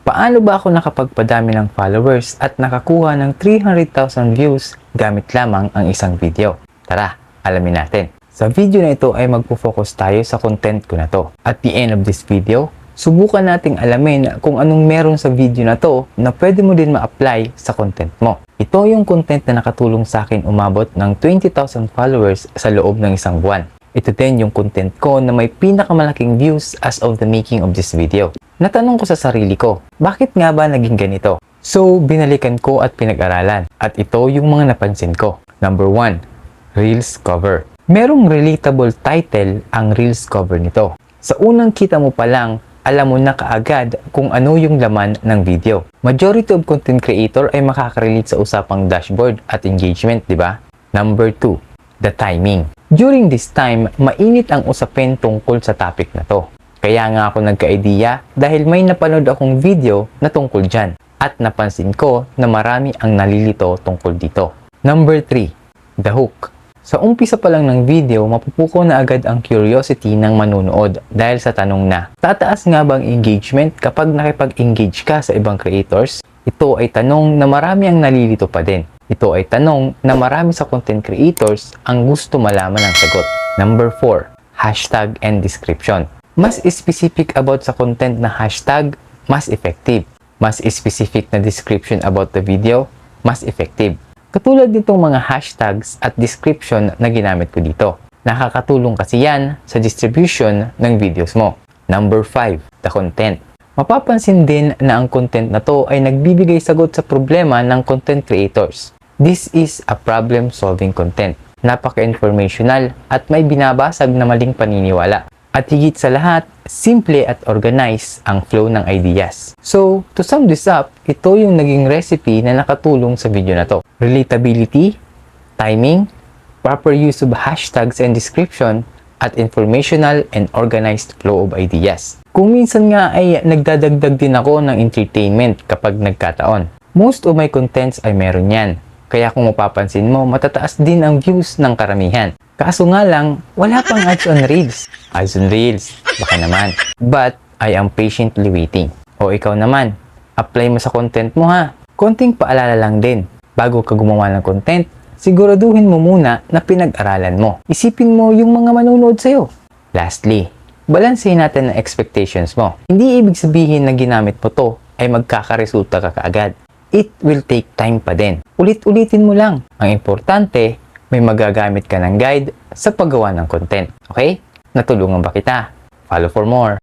Paano ba ako nakapagpadami ng followers at nakakuha ng 300,000 views gamit lamang ang isang video? Tara, alamin natin. Sa video na ito ay magpo-focus tayo sa content ko na to. At the end of this video, subukan nating alamin kung anong meron sa video na to na pwede mo din ma-apply sa content mo. Ito yung content na nakatulong sa akin umabot ng 20,000 followers sa loob ng isang buwan. Ito din yung content ko na may pinakamalaking views as of the making of this video. Natanong ko sa sarili ko, bakit nga ba naging ganito? So, binalikan ko at pinag-aralan. At ito yung mga napansin ko. Number 1, Reels cover. Merong relatable title ang Reels cover nito. Sa unang kita mo pa lang, alam mo na kaagad kung ano yung laman ng video. Majority of content creator ay makaka-relate sa usapang dashboard at engagement, di ba? Number 2, the timing. During this time, mainit ang usapin tungkol sa topic na to. Kaya nga ako nagka-idea dahil may napanood akong video na tungkol dyan at napansin ko na marami ang nalilito tungkol dito. Number 3, the hook. Sa umpisa pa lang ng video, mapupuko na agad ang curiosity ng manunood dahil sa tanong na, tataas nga bang engagement kapag nakipag-engage ka sa ibang creators? Ito ay tanong na marami ang nalilito pa din. Ito ay tanong na marami sa content creators ang gusto malaman ng sagot. Number 4, hashtag and description. Mas specific about sa content na hashtag, mas effective. Mas specific na description about the video, mas effective. Katulad nitong mga hashtags at description na ginamit ko dito. Nakakatulong kasi yan sa distribution ng videos mo. Number 5, the content. Mapapansin din na ang content na to ay nagbibigay sagot sa problema ng content creators. This is a problem-solving content. Napaka-informational at may binabasag na maling paniniwala. At higit sa lahat, simple at organized ang flow ng ideas. So, to sum this up, ito yung naging recipe na nakatulong sa video na to. Relatability, timing, proper use of hashtags and description, at informational and organized flow of ideas. Kung minsan nga ay nagdadagdag din ako ng entertainment kapag nagkataon. Most of my contents ay meron yan. Kaya kung mapapansin mo, matataas din ang views ng karamihan. Kaso nga lang, wala pang ads on Reels. Ads on Reels, baka naman. But, I am patiently waiting. O ikaw naman, apply mo sa content mo ha. Konting paalala lang din. Bago ka gumawa ng content, siguraduhin mo muna na pinag-aralan mo. Isipin mo yung mga manunood sa'yo. Lastly, balansehin natin ang expectations mo. Hindi ibig sabihin na ginamit mo to ay magkakaresulta ka kaagad. It will take time pa din. Ulit-ulitin mo lang. Ang importante, may magagamit ka ng guide sa paggawa ng content. Okay? Natulungan ba kita? Follow for more.